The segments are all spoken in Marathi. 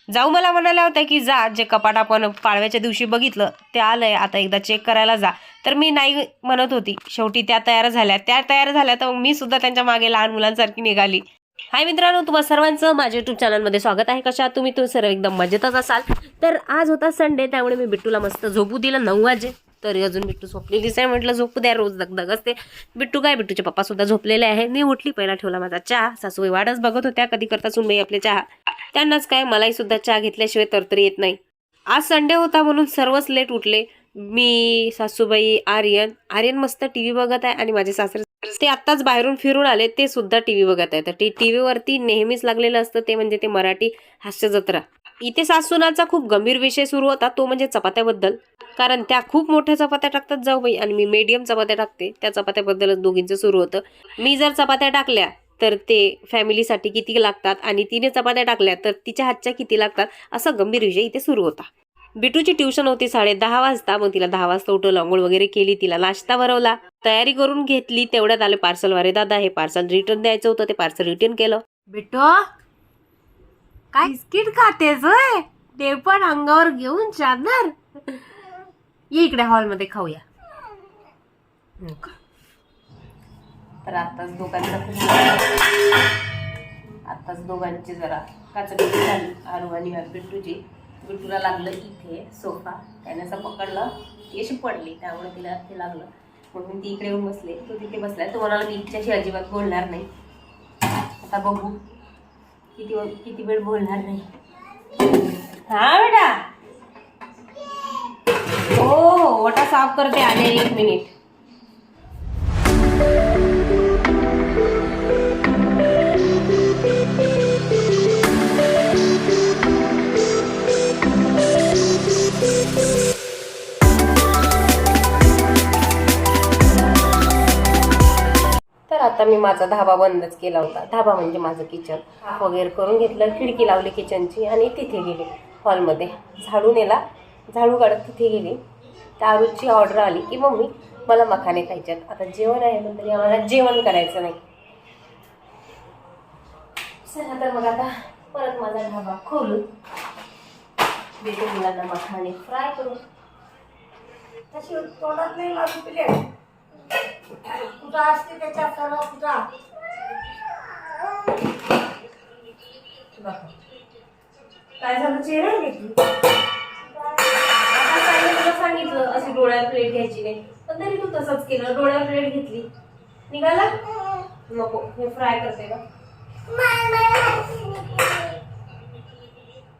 जाऊ मला म्हणाल्या होत्या की जा, जे कपाट आपण पाडव्याच्या दिवशी बघितलं ते आलंय, आता एकदा चेक करायला जा. तर मी नाही म्हणत होती. शेवटी त्या तयार झाल्या तर मी सुद्धा त्यांच्या मागे लहान मुलांसारखी निघाली. हाय मित्रांनो, तुम्हा सर्वांचं माझ्या युट्यूब चॅनलमध्ये स्वागत आहे. कशा तुम्ही सर्व एकदम मजेतच असाल. तर आज होता संडे, त्यामुळे मी बिट्टूला मस्त झोपू दिलं 9 वाजे. तरी अजून बिट्टू झोपलेलीच आहे. म्हटलं झोपू द्या, रोज दगदग असते. बिट्टूचे पप्पा सुद्धा झोपलेले आहे. मी उठली, पहिला ठेवला माझा चहा. सासूबाई वाटच बघत होत्या कधी करता सुनबाई आपले चहा. त्यांनाच काय, मलाही सुद्धा चहा घेतल्याशिवाय तर येत नाही. आज संडे होता म्हणून सर्वच लेट उठले. मी, सासूबाई, आर्यन मस्त टीव्ही बघत आहे आणि माझे सासरे ते आत्ताच बाहेरून फिरून आले, ते सुद्धा टीव्ही बघत आहे. तर टीव्हीवरती नेहमीच लागलेलं असतं ते म्हणजे ते मराठी हास्य जत्रा. इथे सासूनाचा खूप गंभीर विषय सुरू होता, तो म्हणजे चपात्याबद्दल. कारण त्या खूप मोठ्या चपात्या टाकतात जाऊबाई आणि मी मीडियम चपात्या टाकते. त्या चपात्याबद्दलच दोघींचं सुरू होतं. मी जर चपात्या टाकल्या तर ते फॅमिलीसाठी किती लागतात आणि तिने चपात्या टाकल्या तर तिच्या हातच्या किती लागतात, असा गंभीर विषय इथे सुरू होता. बिटूची ट्युशन होती 10:30 वाजता. मग तिला 10 वाजता उठवलं, अंघोळ वगैरे केली, तिला नाश्ता भरवला, तयारी करून घेतली. तेवढ्यात आले पार्सलवाले दादा. हे पार्सल रिटर्न द्यायचं होतं, ते पार्सल रिटर्न केलं. बिट्टू काय बिस्किट खातेस होय? ते पण अंगावर घेऊन चादर. ये इकडे हॉलमध्ये खाऊया. तर आताच दोघांची जरा काचबिची झाली, आरू आणि बिट्टूची. बिट्टूला लागलं इथे सोफा, त्याने असं पकडलं, ती अशी पडली, त्यामुळे तिला ते लागलं. मग मी ती इकडे येऊन बसले, तो तिथे बसलाय. तो म्हणाला मी इच्छाशी अजिबात बोलणार नाही. आता बघू किती वेळ बोलणार नाही. हा बेटा, हो ओटा साफ करते, आले 1 मिनिट. तर आता मी माझा धाबा बंदच केला होता. धाबा म्हणजे माझं किचन वगैरे करून घेतलं, खिडकी लावली किचनची आणि तिथे गेले हॉलमध्ये. झाडू नेला, झाडू काढत तिथे गेली. दारूची ऑर्डर आली की मम्मी मला मखाने खायच्यात. आता जेवण आहे पण तरी आम्हाला जेवण करायचं नाही. चला तर मग आता परत माझा धाबा खोलून देते मुलांना मखाने फ्राय करून. तशी तोंडात नाही लागू प्लेट कुठं असते त्याच्यात सर्व कुठं. काय झालं, चेहरा घेतली. आता सांगितलं अशी डोळ्यात प्लेट घ्यायची नाही, पण तरी तू तसंच केलं, डोळ्यात प्लेट घेतली. निघाला नको, हे फ्राय करते का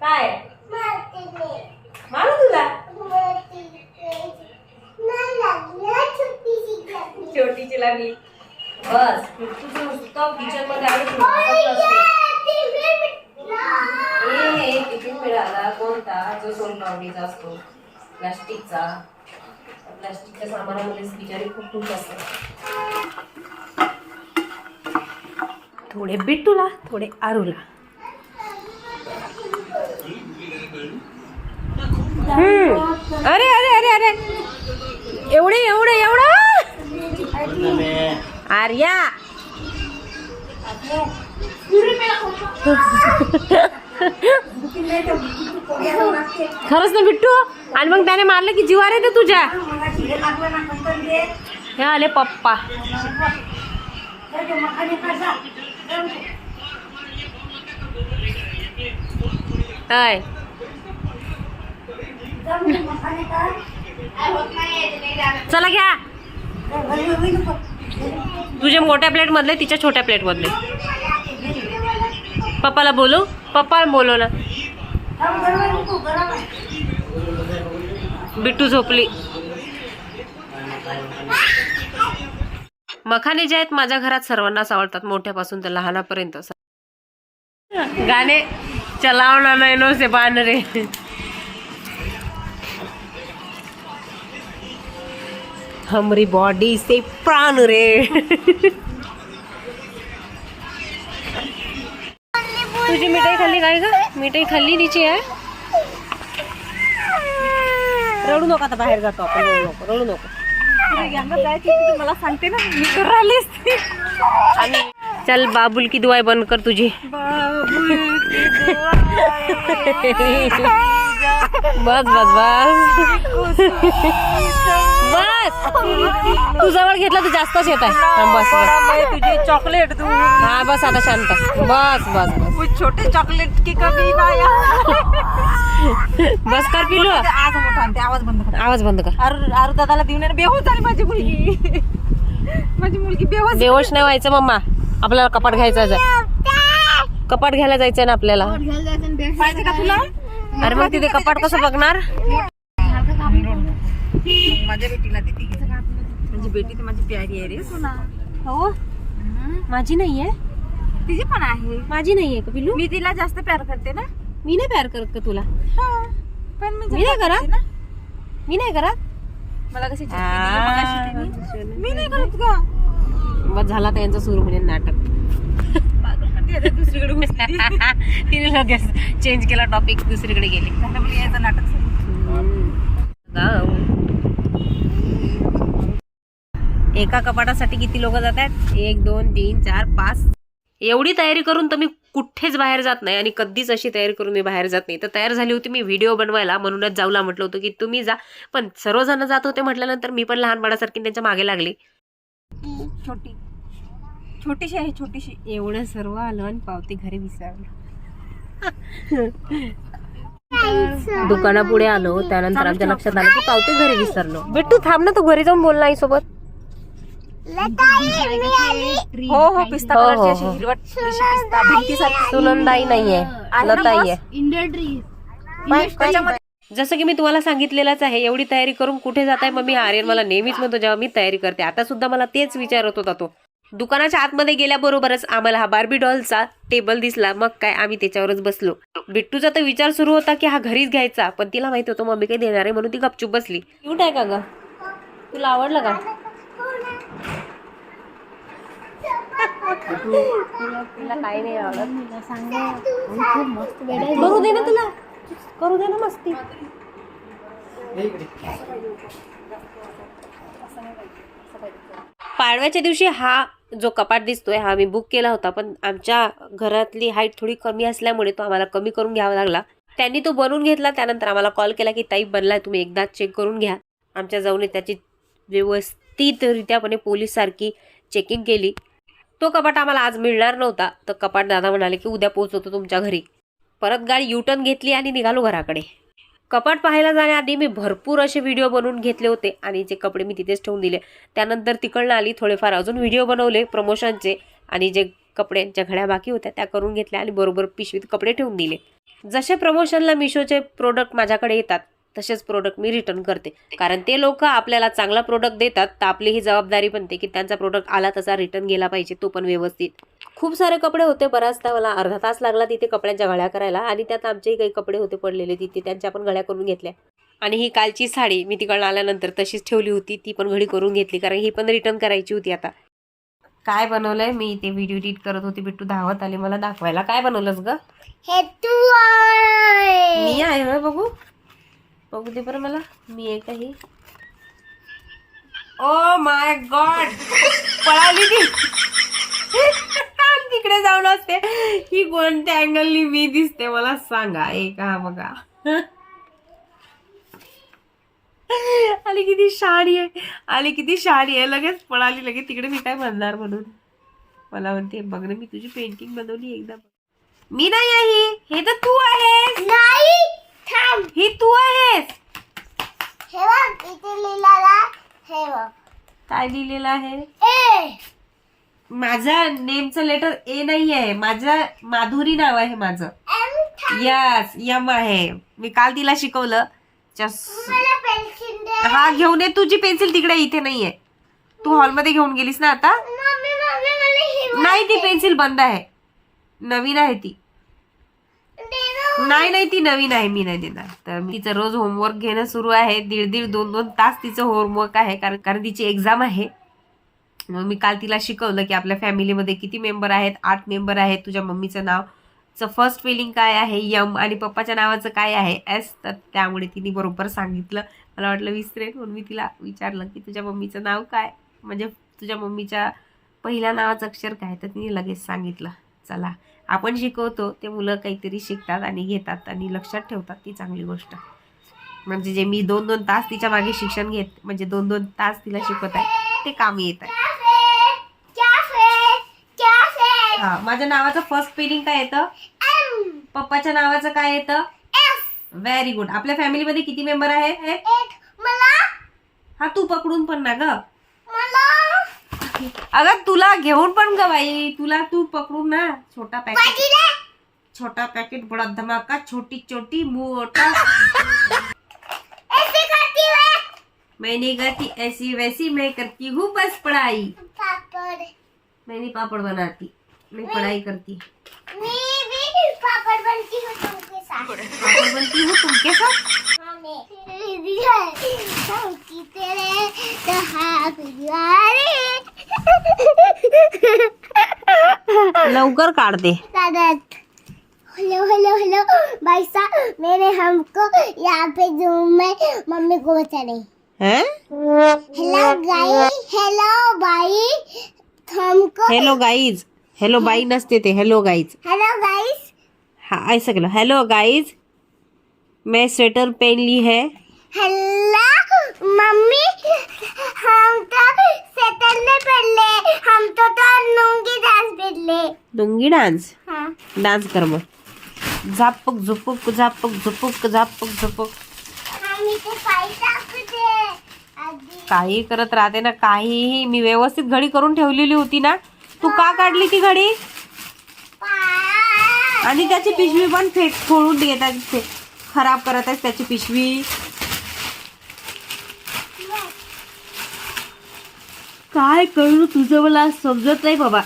काय मारू तुला. छोटीची लागली बस. किचन मध्ये टिफिन मिळाला कोणता, जो सोनपावडीचा असतो, प्लास्टिकचा. प्लास्टिकच्या सामानामध्येच बिचारी खूप खुश असतात. थोडे बिट्टूला, थोडे आरूला. अरे अरे अरे अरे, एवढं आर्या. खरंच ना बिट्टू. आणि मग त्याने मारलं की जीवार येते तुझ्या. हे आले पप्पा. काय चला घ्या, तुझ्या मोठ्या प्लेट मधले, तिच्या छोट्या प्लेट मधले. पप्पाला बोलू, पप्पाला बोलव ना. बिट्टू झोपली. मखाने जे आहेत माझ्या घरात सर्वांनाच आवडतात, मोठ्यापासून तर लहानापर्यंत. गाणे चलावना नैनो से बाण रे. हमारी बॉडी से प्राण रे. तुझी मिठाई खाल्ली काय का? मिठाई खाल्ली तिची आहे. रडू नका, आता बाहेर जातो आपण. रडू नको. मला सांगते ना मी तर राहिलीस. आणि चल बाबुल की दुआई बंद कर तुझी. बाबुल की दुआई बस बस बस बस, तू जवळ घेतला तर जास्तच येत आहे. बस बस तुझे चॉकलेट तू. हा बस आता शांत. बस बस बस छोटे चॉकलेट की कमी नाही. बस कर पिलू. आज मोठा आणते. आवाज बंद कर. आवाज बंद कर. अरे दादाला देऊन बेहोश झाली माझी मुलगी. माझी मुलगी बेहोश नाही व्हायचं मम्मा. आपल्याला कपाट घ्यायचं आहे. कपाट घ्यायला जायचंय ना आपल्याला. पाहिजे का तुला? अरे मग तिथे कपाट कसं बघणार. माझ्या बेटीला ते तिघीचं घातलं. माझी बेटी तर माझी प्यारी आहे रे सोना. हो माझी नाहीये. तिची पण आहे. माझी नाहीये का पिलू. मी तिला जास्त प्यार करते ना. मी नाही प्यार करत का तुला. पण मी नाही करत. मी नाही करत. मला कशी मी नाही करत का. बस झाला त्यांचा सुरू म्हणजे नाटक. दुसरीकडे घुसली. तिने लगेच चेंज केला टॉपिक, दुसरीकडे गेली. याचं नाटक एका कपाटासाठी किती लोक जातात. 1 2 3 4 5. एवढी तयारी करून तर मी कुठेच बाहेर जात नाही आणि कधीच अशी तयारी करून मी बाहेर जात नाही. तर तयार झाली होती मी व्हिडिओ बनवायला, म्हणूनच जाऊला म्हटलं होतं की तुम्ही जा. पण सर्वजण जात होते म्हटल्यानंतर मी पण लहान बाळासारखी त्यांच्या मागे लागली. छोटीशी आहे. छोटीशी. एवढं सर्व आलं आणि पावती घरी विसरलो. दुकानापुढे आलो त्यानंतर आमच्या लक्षात आलं की पावती घरी विसरलो. बिट्टू थांब ना, तू घरी जाऊन बोल नाही सोबत. हो हो पिस्ता कलरची अशी हिरवट पिस्ता भिंतीसारखी. सुनंदाई नाहीये, लताई आहे. त्याच्यामध्ये जसं की मी तुम्हाला सांगितलेलंच आहे, एवढी तयारी करून कुठे जाताय मम्मी. आर्यन मला नेहमीच म्हणतो जेव्हा मी तयारी करते. आता सुद्धा मला तेच विचारत होता तो. दुकानाच्या आतमध्ये गेल्याबरोबरच आम्हाला हा बार्बी डॉलचा टेबल दिसला. मग काय आम्ही त्याच्यावरच बसलो. बिट्टूचा तर विचार सुरू होता की हा घरीच घ्यायचा, पण तिला माहिती होतं मम्मी काही देणार आहे म्हणून ती गपचूप बसली. क्यूट आहे का ग. तुला आवडलं का. तिला काही नाही आवडत. करू दे ना तुला, करू दे ना मस्ती. पाडव्याच्या दिवशी हा जो कपाट दिसतोय हा मी बुक केला होता, पण आमच्या घरातली हाईट थोडी कमी असल्यामुळे तो आम्हाला कमी करून घ्यावा लागला. त्यांनी तो बनवून घेतला. त्यानंतर आम्हाला कॉल केला की ताई बनलाय, तुम्ही एकदा चेक करून घ्या. आमच्या जाऊन त्याची व्यवस्थितरित्यापणे पोलीस सारखी चेकिंग केली. तो कपाट आम्हाला आज मिळणार नव्हता, तर कपाट दादा म्हणाले की उद्या पोहोचवतो तुमच्या घरी. परत गाडी युटर्न घेतली आणि निघालो घराकडे. कपाट पाहायला जाण्याआधी मी भरपूर असे व्हिडिओ बनवून घेतले होते आणि जे कपडे मी तिथेच ठेवून दिले. त्यानंतर तिकडनं आली, थोडेफार अजून व्हिडिओ बनवले प्रमोशनचे आणि जे कपड्यांच्या घड्या बाकी होत्या त्या करून घेतल्या आणि बरोबर पिशवीत कपडे ठेवून दिले. जसे प्रमोशनला मिशोचे प्रोडक्ट माझ्याकडे येतात तसेच प्रोडक्ट मी रिटर्न करते, कारण ते लोक आपल्याला चांगला प्रोडक्ट देतात तर आपली ही जबाबदारी बनते की त्यांचा प्रोडक्ट आला तसा रिटर्न गेला पाहिजे, तो पण व्यवस्थित. खूप सारे कपडे होते. बराचदा मला अर्धा तास लागला तिथे कपड्यांच्या घड्या करायला आणि त्यात आमचेही काही कपडे होते पडलेले तिथे, त्यांच्या पण घड्या करून घेतल्या. आणि ही कालची साडी मी तिकडनं आल्यानंतर तशीच ठेवली होती, ती पण घडी करून घेतली कारण ही पण रिटर्न करायची होती. आता काय बनवलंय मी ते व्हिडिओ एडिट करत होती. बिट्टू धावत आली मला दाखवायला. काय बनवलंस ग. मी आहे होय. बघू बघू दे बरं मला. मी आहे काही. ओ माय गॉड, पळाली ती. तिकडे जाऊन असते. ही कोणत्या अँगलनी मी दिसते मला सांगा. एक हा बघा. आली किती शाडी आहे, आली किती शाडी आहे. लगेच पळाली लगेच तिकडे. मी काय म्हणणार म्हणून मला म्हणते बघ ना मी तुझी पेंटिंग बनवली एकदा. मी नाही आहे, हे तर तू आहेस. ही तू आहेस. काय लिहिलेलं आहे. माझ्या नेमचं लेटर ए नाही आहे. माझं माधुरी नाव आहे माझं. यस यम आहे. मी काल तिला शिकवलं. हा घेऊन ये. तुझी पेन्सिल तिकडे इथे नाहीये. तू हॉलमध्ये घेऊन गेलीस ना आता. नाही ती पेन्सिल बंद आहे, नवीन आहे ती. नाही ती नवीन आहे, मी नाही देणार. तर तिचं रोज होमवर्क घेणं सुरू आहे. 1.5-2 तास तिचं होमवर्क आहे कारण तिची एक्झाम आहे. मग मी काल तिला शिकवलं की आपल्या फॅमिलीमध्ये किती मेंबर आहेत. 8 मेंबर आहेत. तुझ्या मम्मीचं नावचं फर्स्ट स्पेलिंग काय आहे यम आणि पप्पाच्या नावाचं काय आहे एस. तर त्यामुळे तिने बरोबर सांगितलं. मला वाटलं विसरेल म्हणून मी तिला विचारलं की तुझ्या मम्मीचं नाव काय, म्हणजे तुझ्या मम्मीच्या पहिल्या नावाचं अक्षर काय. तर तिने लगेच सांगितलं. चला आपण शिकवतो ते मुलं काहीतरी शिकतात आणि घेतात आणि लक्षात ठेवतात, ती चांगली गोष्ट. म्हणजे जे मी 2-2 तास तिच्या मागे शिक्षण घेत, म्हणजे 2-2 तास तिला शिकवत आहे, ते कामी येत आहे. हा, माझ्या नावाचं फर्स्ट स्पेलिंग काय येतं? पप्पाच्या नावाचं काय येतं? Very good. आपल्या फॅमिलीमध्ये किती मेंबर आहे? हा, तू पकडून पण ना ग. अगं तुला घेऊन पण ग बाई, तुला तू पकडून ना. छोटा पॅकेट बडा धमाका, छोटी छोटी मोटा. मैं नहीं करती ऐसी वैसी, मैं करती हूँ बस पढ़ाई. मैं नहीं पापड़ बनाती, मैं पढ़ाई करती. पापड़ बनती हूँ तुमके साथ. पापड़ बनती हूँ तुमके साथ. लवकर काढ दे. हेलो हेलो हेलो भाई साहब, मैंने हमको यहाँ पे जूम में मम्मी को बचा रही. हैं? हेलो गाइस, हेलो भाई, हमको हेलो गाइज. हेलो बाई नसते ते, हेलो गाइज. Hello guys. हाँ ऐसा करो. हेलो गाइज, मैं स्वेटर पहन ली है. हेलो मम्मी, हम तो सेटल ने पढ़ ले, हम तो लुंगी डांस पढ़ ले. लुंगी डान्स. हाँ. डान्स कर मग. झापक झुपुक झापक झुपुक झापक झुपुक. हम इथे पैसा कुठे आधी. काही करत राहते ना, काहीही. मी व्यवस्थित घडी करून ठेवलेली होती ना, तू का काढली ती घडी? आणि त्याची पिशवी पण फोडून देतात, खराब करत आहेस त्याची पिशवी. काय करू तुझं मला समजत नाही बाबा.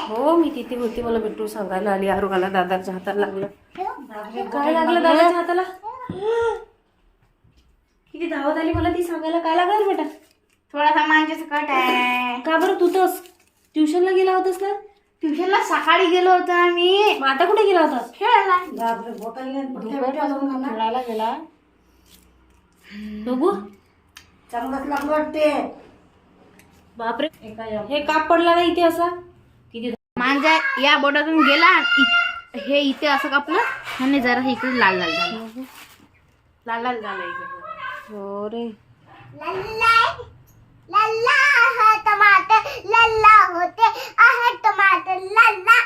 हो मी तिथे होती, मला बिट्टू सांगायला आली, आरुगाला दादाच्या हाताला लागलं. काय लागलं दादाच्या हाताला? किती धावत आली मला ती सांगायला. काय लागलं बेटा? थोडासा मांजेचा कट आहे. का बरं? तू तर ट्युशनला गेला होतास ना? ट्युशनला सकाळी गेलो होतो आम्ही. मग आता कुठे गेला होतास? खेळायला. खेळायला गेला. बघू चांगलाच लागलं वाटते. बापरे, हे काप पडला ना इथे असा. किती मांजा या बोटातून गेला, हे इथे असं कापलं आणि जरा इकडे लाल लाल झालं. लाल लाल झालं इकडे. हो रे. लल्ला लल्ला है टमाटर, लल्ला होते आहे टमाटर, लल्ला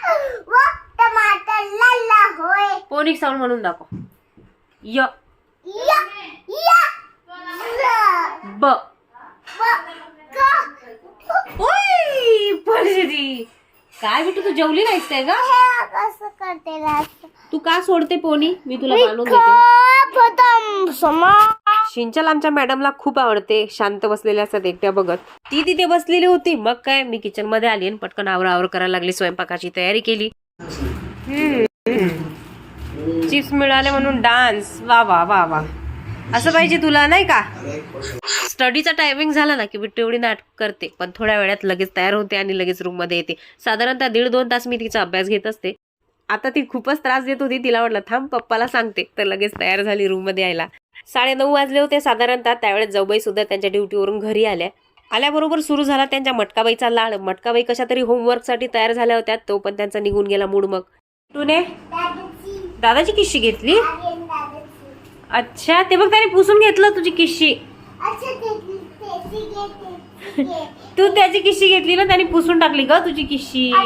वो टमाटर लल्ला होय. फोनिक साऊंड म्हणून दाखव. य या या ब. का ओय पडली. काय बेटू तू जेवली नाहीस काय ग? हे कसं करते रात. तू का सोडते पोनी? मी तुला बांधून देते. प्रथम समा शिंचल आमच्या मॅडमला खूप आवडते. शांत बसलेल्या असतात एकट्या बघत. ती तिथे बसलेली होती. मग काय, मी किचन मध्ये आली आणि पटकन आवर करायला लागली. स्वयंपाकाची तयारी केली. चिप्स मिळाले म्हणून डान्स. वा वा वा वा. असं पाहिजे तुला नाही का? स्टडीचा टायमिंग झाला ना की बिट्टू एवढी नाटक करते, पण थोड्या वेळात लगेच तयार होते आणि लगेच रूम मध्ये येते. साधारणतः 1.5-2 तास मी तिचा अभ्यास घेत असते. आता ती खूपच त्रास देत होती. तिला म्हटलं थांब पप्पाला सांगते, तर लगेच तयार झाली रूम मध्ये यायला. 9:30 वाजले होते साधारणतः. त्यावेळेस जाऊबाई सुद्धा त्यांच्या ड्युटीवरून घरी आल्या. आल्याबरोबर सुरू झाला त्यांच्या मटकाबाईचा लाड. मटकाबाई कशा तरी होमवर्कसाठी तयार झाल्या होत्या, तो पण त्यांचा निघून गेला मूड. मग टूने दादाची किश्शी घेतली. अच्छा, ते बघ त्याने पुसून घेतलं तुझी किश्शी. तू त्याची किश्शी घेतली ना, त्याने पुसून टाकली ग तुझी किश्शी. ओ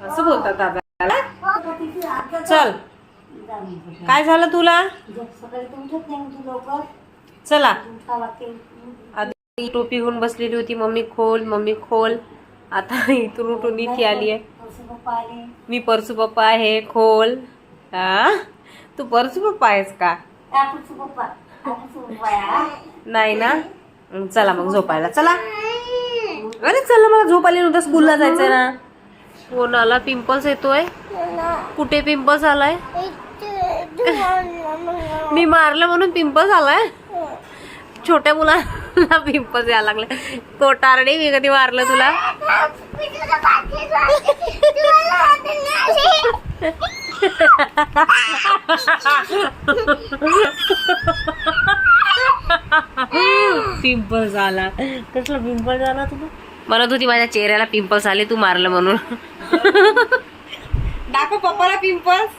असं बोलतात दादाला. चल, काय झालं तुला? चला. आधी टोपी घेऊन बसलेली होती. मम्मी खोल, मम्मी खोल. आता इथून उठून इथे आली आहे. मी परसू पप्पा आहे, खोल. हा, तू परसू पप्पा आहेस का? नाही ना. चला मग झोपायला चला. अरे चला, मला झोप आली नव्हतं, स्कूलला जायचंय ना. कोणाला पिंपल्स येतोय? कुठे पिंपल्स आलाय? मी मारलं म्हणून पिंपल्स आलाय? छोट्या मुलाला पिंपल्स यायला लागले. कोटारडे, मी कधी मारलं तुला? पिंपल्स आला. कसला पिंपल्स आला तुला? म्हणत होती माझ्या चेहऱ्याला पिंपल्स आले, तू मारलं म्हणून. दाखव पप्पाला पिंपल्स.